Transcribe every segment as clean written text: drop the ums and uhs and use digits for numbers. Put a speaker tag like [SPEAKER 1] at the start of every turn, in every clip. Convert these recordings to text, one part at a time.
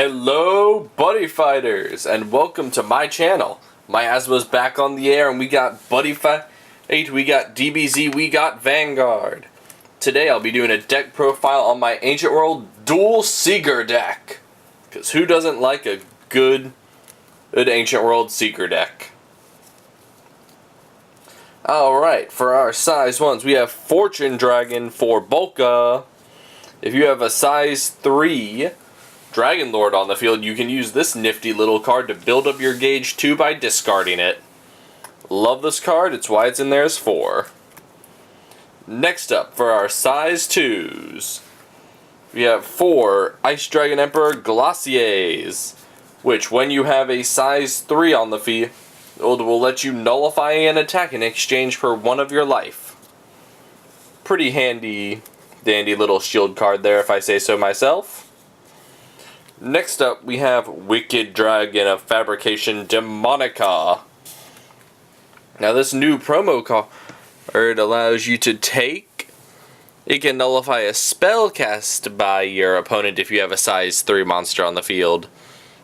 [SPEAKER 1] Hello, buddy fighters, and welcome to my channel. My Asmo's back on the air, and we got Buddy Fight, we got DBZ, we got Vanguard. Today I'll be doing a deck profile on my Ancient World Duel Siegar deck. Because who doesn't like a good Ancient World Siegar deck? Alright, for our size 1s, we have Fortune Dragon for Bolka. If you have a size 3 Dragon Lord on the field, you can use this nifty little card to build up your gauge 2 by discarding it. Love this card, it's why it's in there as 4. Next up, for our size 2s, we have 4 Ice Dragon Emperor Glaciers, which when you have a size 3 on the field, it will let you nullify an attack in exchange for 1 of your life. Pretty handy, dandy little shield card there if I say so myself. Next up, we have Wicked Dragon of Fabrication Demonica. Now this new promo card allows you to take, it can nullify a spell cast by your opponent if you have a size 3 monster on the field.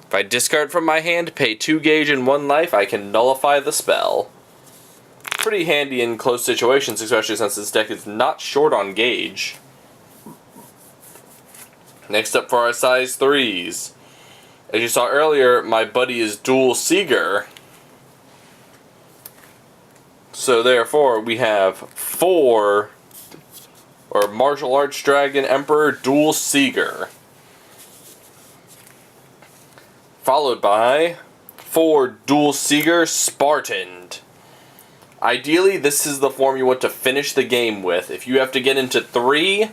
[SPEAKER 1] If I discard from my hand, pay 2 gauge and 1 life, I can nullify the spell. Pretty handy in close situations, especially since this deck is not short on gauge. Next up for our size 3s. As you saw earlier, my buddy is Duel Siegar. So therefore, we have 4 Martial Arts Dragon Emperor Duel Siegar. Followed by 4 Duel Siegar Spartan. Ideally, this is the form you want to finish the game with. If you have to get into 3,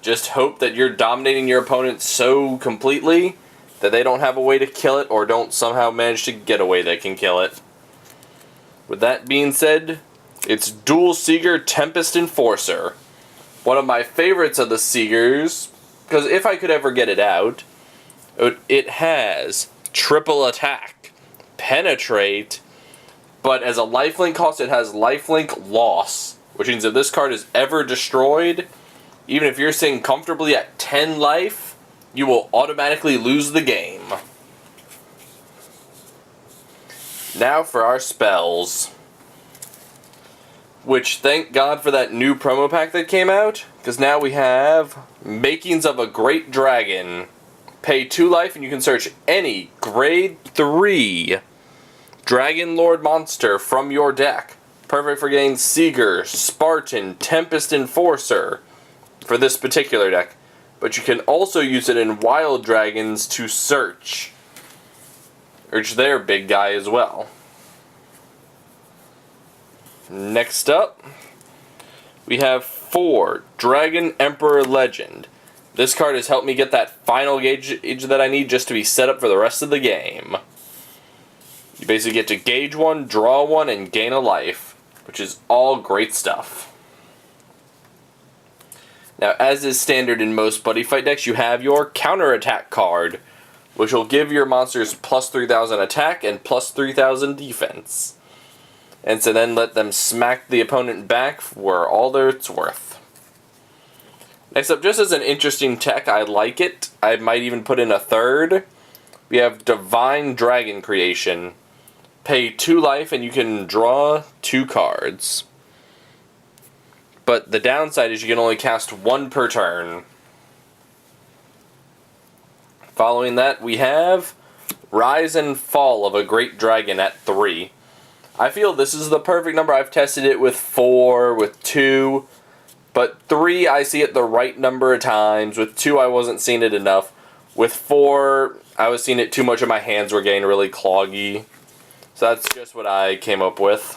[SPEAKER 1] just hope that you're dominating your opponent so completely that they don't have a way to kill it or don't somehow manage to get a way that can kill it. With that being said, it's Duel Siegar Tempest Enforcer. One of my favorites of the Siegars, because if I could ever get it out, it has triple attack, penetrate, but as a lifelink cost it has lifelink loss, which means if this card is ever destroyed, even if you're sitting comfortably at 10 life, you will automatically lose the game. Now for our spells. Which, thank God for that new promo pack that came out, because now we have Makings of a Great Dragon. Pay 2 life and you can search any grade 3 Dragon Lord monster from your deck. Perfect for getting Siegar, Spartan, Tempest Enforcer for this particular deck. But you can also use it in Wild Dragons to search their big guy as well. Next up, we have 4 Dragon Emperor Legend. This card has helped me get that final gauge that I need just to be set up for the rest of the game. You basically get to gauge 1, draw 1, and gain a life, which is all great stuff. Now, as is standard in most buddy fight decks, you have your counterattack card, which will give your monsters plus 3,000 attack and plus 3,000 defense. And so then let them smack the opponent back for all that it's worth. Next up, just as an interesting tech, I like it. I might even put in a third. We have Divine Dragon Creation. Pay 2 life and you can draw 2 cards. But the downside is you can only cast 1 per turn. Following that, we have Rise and Fall of a Great Dragon at 3. I feel this is the perfect number. I've tested it with 4, with 2, but 3 I see it the right number of times. With 2 I wasn't seeing it enough. With 4 I was seeing it too much and my hands were getting really cloggy. So that's just what I came up with.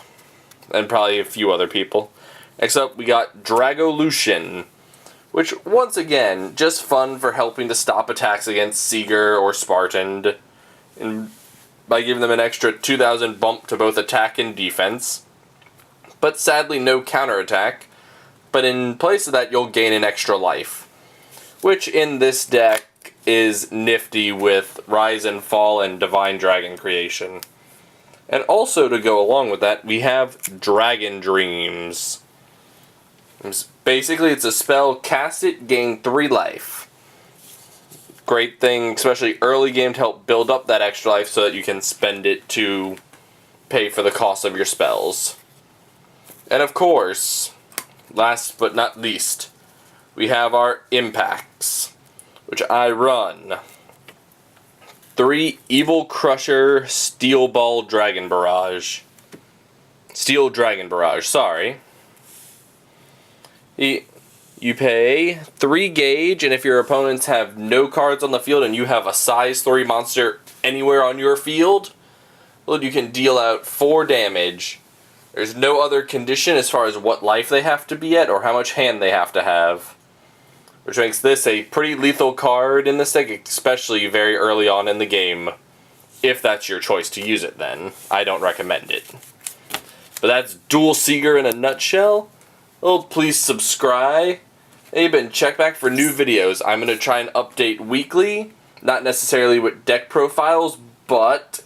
[SPEAKER 1] And probably a few other people. Next up we got Dragolution, which once again, just fun for helping to stop attacks against Siegar or Spartan, and by giving them an extra 2,000 bump to both attack and defense. But sadly no counterattack, but in place of that you'll gain an extra life, which in this deck is nifty with Rise and Fall and Divine Dragon Creation. And also to go along with that, we have Dragon Dreams. Basically, it's a spell, cast it, gain 3 life. Great thing, especially early game, to help build up that extra life so that you can spend it to pay for the cost of your spells. And of course, last but not least, we have our impacts, which I run. 3 Evil Crusher Steel Ball Dragon Barrage. Steel Dragon Barrage, sorry. You pay 3 gauge, and if your opponents have no cards on the field and you have a size 3 monster anywhere on your field, well, you can deal out 4 damage. There's no other condition as far as what life they have to be at or how much hand they have to have. Which makes this a pretty lethal card in this deck, especially very early on in the game. If that's your choice to use it then. I don't recommend it. But that's Duel Siegar in a nutshell. Well, please subscribe. And you've been check back for new videos. I'm going to try and update weekly. Not necessarily with deck profiles, but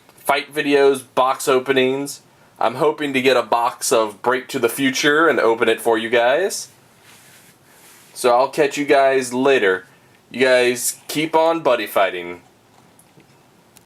[SPEAKER 1] fight videos, box openings. I'm hoping to get a box of Break to the Future and open it for you guys. So I'll catch you guys later. You guys keep on buddy fighting.